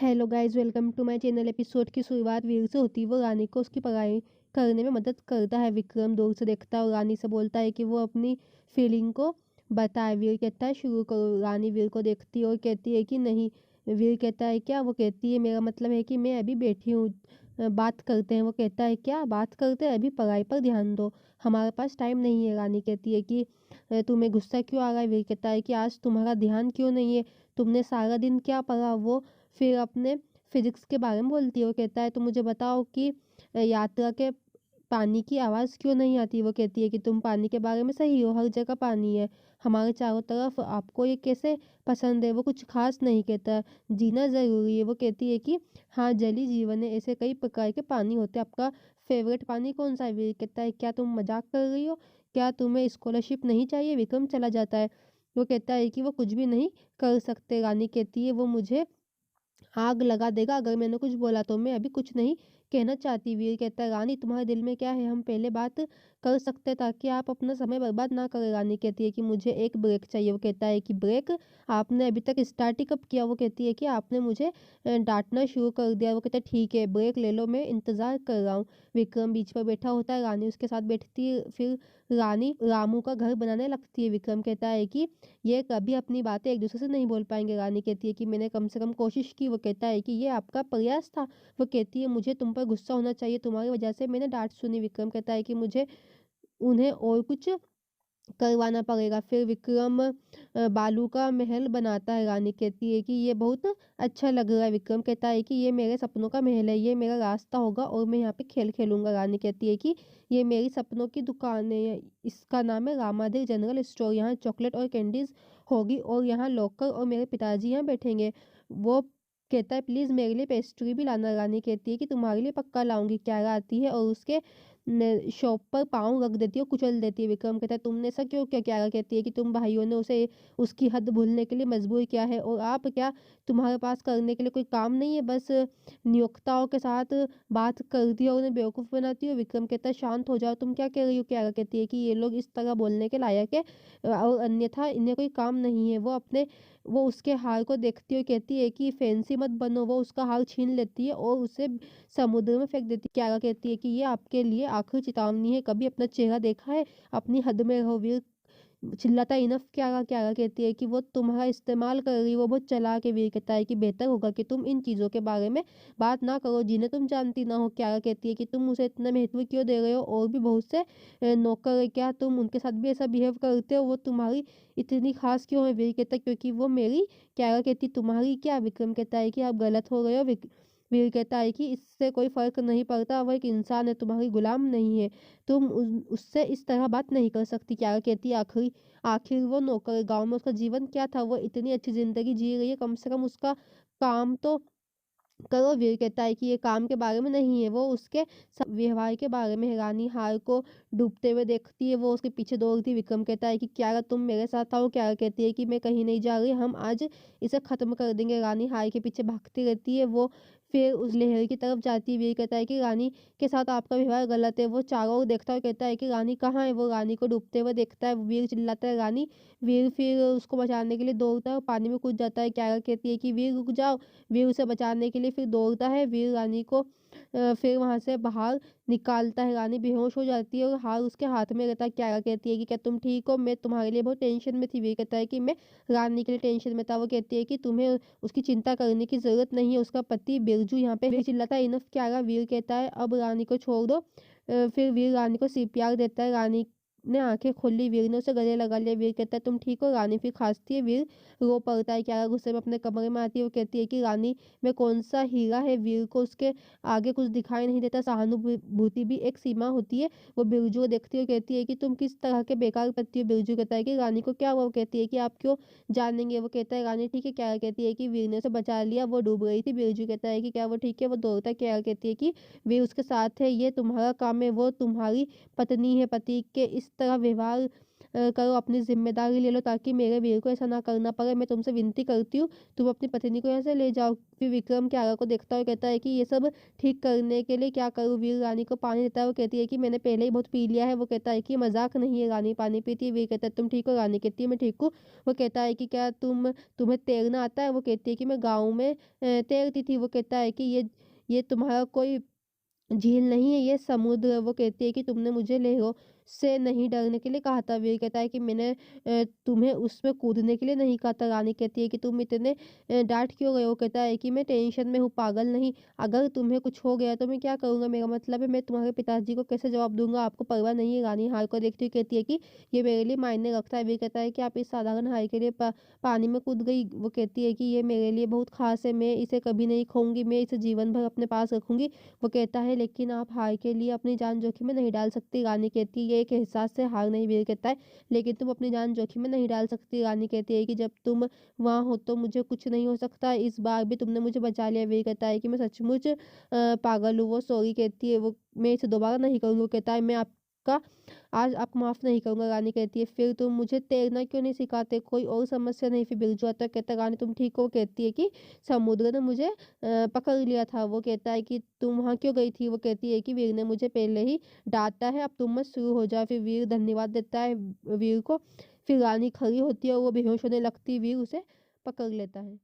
Hello guys, welcome to my channel. Episode की शुरुआत वीर से होती है। वो रानी को उसकी पढ़ाई करने में मदद करता है। विक्रम दूर से देखता है और रानी से बोलता है कि वो अपनी फीलिंग को बताए। वीर कहता है शुरू करो। रानी वीर को देखती है और कहती है कि नहीं। वीर कहता है क्या? वो कहती है मेरा मतलब है कि मैं अभी बैठी हूँ, बात करते हैं। वो कहता है क्या बात करते हैं? अभी पढ़ाई पर ध्यान दो, हमारे पास टाइम नहीं है। रानी कहती है कि तुम्हें गुस्सा क्यों आ रहा है? वीर कहता है कि आज तुम्हारा ध्यान क्यों नहीं है? तुमने सारा दिन क्या पढ़ा? वो फिर अपने फिजिक्स के बारे में बोलती है। वो कहता है तो मुझे बताओ कि यात्रा के पानी की आवाज़ क्यों नहीं आती? वो कहती है कि तुम पानी के बारे में सही हो, हर जगह पानी है हमारे चारों तरफ, आपको ये कैसे पसंद है? वो कुछ खास नहीं कहता, जीना ज़रूरी है। वो कहती है कि हाँ, जल ही जीवन है, ऐसे कई प्रकार के पानी होते हैं, आपका फेवरेट पानी कौन सा है? वीर कहता है क्या तुम मजाक कर रही हो? क्या तुम्हें स्कॉलरशिप नहीं चाहिए? विक्रम चला जाता है। वो कहता है कि वो कुछ भी नहीं कर सकते। रानी कहती है वो मुझे आग लगा देगा अगर मैंने कुछ बोला तो। मैं अभी कुछ नहीं कहना चाहती। वीर कहता है रानी तुम्हारे दिल में क्या है? हम पहले बात कर सकते हैं ताकि आप अपना समय बर्बाद ना करें। रानी कहती है कि मुझे एक ब्रेक चाहिए। वो कहता है कि ब्रेक? आपने अभी तक स्टार्ट ही कब किया? वो कहती है कि आपने मुझे डांटना शुरू कर दिया। वो कहता है ठीक है, ब्रेक ले लो, मैं इंतजार कर रहा हूँ। विक्रम बीच पर बैठा होता है, रानी उसके साथ बैठती है। फिर रानी रामू का घर बनाने लगती है। विक्रम कहता है कि ये कभी अपनी बातें एक दूसरे से नहीं बोल पाएंगे। रानी कहती है कि मैंने कम से कम कोशिश की। वो कहता है कि ये आपका प्रयास था। वो कहती है मुझे तुम पर गुस्सा होना चाहिए, तुम्हारी वजह से मैंने डांट सुनी। विक्रम कहता है कि मुझे उन्हें और कुछ करवाना पड़ेगा। फिर विक्रम बालू का महल बनाता है। रानी कहती है कि ये बहुत अच्छा लग रहा है। विक्रम कहता है कि ये मेरे सपनों का महल है, ये मेरा रास्ता होगा और मैं यहाँ पे खेल खेलूंगा। रानी कहती है कि ये मेरी सपनों की दुकान है, इसका नाम है रामादेव जनरल स्टोर। यहाँ चॉकलेट और कैंडीज होगी और यहाँ लॉकर और मेरे पिताजी यहाँ बैठेंगे। वो कहता है प्लीज़ मेरे लिए पेस्ट्री भी लाना। रानी कहती है कि तुम्हारे लिए पक्का लाऊंगी। क्यारा आती है और उसके शॉप पर पाँव रख देती है और कुचल देती है। विक्रम कहता है तुमने ऐसा क्यों किया? क्यारा कहती है कि तुम भाइयों ने उसे उसकी हद भूलने के लिए मजबूर किया है और आप क्या, तुम्हारे पास करने के लिए कोई काम नहीं है? बस नियोक्ताओं के साथ बात करती हो, उन्हें बेवकूफ़ बनाती हो। विक्रम कहता है शांत हो जाओ, तुम क्या कह रही हो? क्यारा कहती है कि ये लोग इस तरह बोलने के लायक है और अन्यथा इन्हें कोई काम नहीं है। वो उसके हार को देखती है और कहती है कि फैंसी मत बनो। वो उसका हार छीन लेती है और उसे समुद्र में फेंक देती है। क्यारा कहती है कि ये आपके लिए आखिरी चेतावनी है, कभी अपना चेहरा देखा है? अपनी हद में रहो। वीर चिल्लाता इनफ। क्यारा क्यारा कहती है कि वो तुम्हारा इस्तेमाल कर रही है, वो बहुत चालाक है। वीर कहता है कि बेहतर होगा कि तुम इन चीज़ों के बारे में बात ना करो जिन्हें तुम जानती ना हो। क्यारा कहती है कि तुम उसे इतना महत्व क्यों दे रहे हो? और भी बहुत से नौकर है, क्या तुम उनके साथ भी ऐसा बिहेव करते हो? वो तुम्हारी इतनी खास क्यों है? वीर कहता है क्योंकि वो मेरी। क्यारा कहती तुम्हारी क्या? विक्रम कहता है कि आप गलत हो गए हो। वीर कहता है कि इससे कोई फर्क नहीं पड़ता, वो एक इंसान है, तुम्हारी गुलाम नहीं है, तुम उससे इस तरह बात नहीं कर सकती। क्यारा कहती है आखिर आखिर वो नौकर, गांव में उसका जीवन क्या था? वो इतनी अच्छी जिंदगी जी रही है, कम से कम उसका काम तो करो। वीर कहता है कि ये काम के बारे में नहीं है, वो उसके व्यवहार के बारे में है। रानी हार को डूबते हुए देखती है, वो उसके पीछे दौड़ती। विक्रम कहता है कि क्या तुम मेरे साथ आओ? क्या कहती है कि मैं कहीं नहीं जा रही, हम आज इसे खत्म कर देंगे। रानी हार के पीछे भागती रहती है। वो फिर उस लहर की तरफ जाती है। वीर कहता है कि रानी के साथ आपका व्यवहार गलत है। वो चारों ओर देखता है और कहता है कि रानी कहाँ है? वो रानी को डूबते हुए देखता है। वीर चिल्लाता है रानी। वीर फिर उसको बचाने के लिए दौड़ता है और पानी में कूद जाता है। क्या कहती है कि वीर रुक जाओ। वीर उसे बचाने के लिए फिर दौड़ता है। वीर रानी को फिर वहां से बाहर निकालता है। रानी बेहोश हो जाती है और हार उसके हाथ में रहता है। क्यारा कहती है कि क्या तुम ठीक हो? मैं तुम्हारे लिए बहुत टेंशन में थी। वीर कहता है कि मैं रानी के लिए टेंशन में था। वो कहती है कि तुम्हें उसकी चिंता करने की जरूरत नहीं है, उसका पति बिरजू यहाँ पे चिल्लाता है इनफ क्यारा। वीर कहता है अब रानी को छोड़ दो। फिर वीर रानी को सीपीआर देता है। रानी ने आंखें खोली। वीर ने उसे गले लगा लिया। वीर कहता है तुम ठीक हो? रानी फिर खांसती है। वीर रो पड़ता है। क्यारा गुस्से में अपने कमरे में आती है। वो कहती है कि रानी में कौन सा हीरा है? वीर को उसके आगे कुछ दिखाई नहीं देता। सहानुभूति भी एक सीमा होती है। वो बिरजू को देखती है और कहती है कि तुम किस तरह के बेकार पति हो? बिरजू कहता है कि रानी को क्या हुआ? वो कहती है कि आप क्यों जानेंगे? वो कहता है रानी ठीक है। क्या कहती है कि वीर ने उसे बचा लिया, वो डूब गई थी। बिरजू कहता है कि क्या वो ठीक है? वो दौड़ता है। क्या कहती है कि वीर उसके साथ है, ये तुम्हारा काम है, वो तुम्हारी पत्नी है, पति के इस तरह व्यवहार करो, अपनी ज़िम्मेदारी ले लो ताकि मेरे वीर को ऐसा ना करना पड़े। मैं तुमसे विनती करती हूँ, तुम अपनी पत्नी को यहाँ से ले जाओ। फिर विक्रम क्यारा को देखता है और कहता है कि ये सब ठीक करने के लिए क्या करूँ? वीर रानी को पानी देता है, वो कहती है कि मैंने पहले ही बहुत पी लिया है। वो कहता है कि मज़ाक नहीं है, रानी पानी पीती है। वीर कहता है तुम ठीक हो? रानी कहती है मैं ठीक हूँ। वो कहता है कि क्या तुम्हें तैरना आता है? वो कहती है कि मैं गाँव में तैरती थी। वो कहता है कि ये तुम्हारा कोई झील नहीं है, ये समुद्र है। वो कहती है कि तुमने मुझे लहरों से नहीं डरने के लिए कहा था। वीर कहता है कि मैंने तुम्हें उसमें कूदने के लिए नहीं कहा था। रानी कहती है कि तुम इतने डाँट क्यों रहे हो? कहता है कि मैं टेंशन में हूँ, पागल नहीं। अगर तुम्हें कुछ हो गया तो मैं क्या करूँगा? मेरा मतलब है मैं तुम्हारे पिताजी को कैसे जवाब दूँगा? आपको परवाह नहीं है? रानी हार को देखती हुई कहती है कि ये मेरे लिए मायने रखता है। वीर कहता है कि आप इस साधारण हार के लिए पानी में कूद गई। वो कहती है कि ये मेरे लिए बहुत ख़ास है, मैं इसे कभी नहीं खोऊँगी, मैं इसे जीवन भर अपने पास रखूँगी। वो कहता है लेकिन आप हार के लिए अपनी जान जोखिम में नहीं डाल सकती। रानी कहती है ये एक एहसास से हार नहीं। वीर कहता है लेकिन तुम अपनी जान जोखिम में नहीं डाल सकती। रानी कहती है कि जब तुम वहाँ हो तो मुझे कुछ नहीं हो सकता, इस बार भी तुमने मुझे बचा लिया। वीर कहता है कि मैं सचमुच पागल हूँ। वो सॉरी कहती है, वो मैं इसे दोबारा नहीं करूँगी। वो कहता है मैं आपका आज आपको माफ़ नहीं करूँगा। रानी कहती है फिर तुम मुझे तैरना क्यों नहीं सिखाते? कोई और समस्या नहीं? फिर बिरजू आता है, कहता है रानी तुम ठीक हो? कहती है कि समुद्र ने मुझे पकड़ लिया था। वो कहता है कि तुम वहाँ क्यों गई थी? वो कहती है कि वीर ने मुझे पहले ही डाँटा है, अब तुम मत शुरू हो जाओ। फिर वीर धन्यवाद देता है वीर को। फिर रानी खड़ी होती है और वो बेहोश होने लगती है, वीर उसे पकड़ लेता है।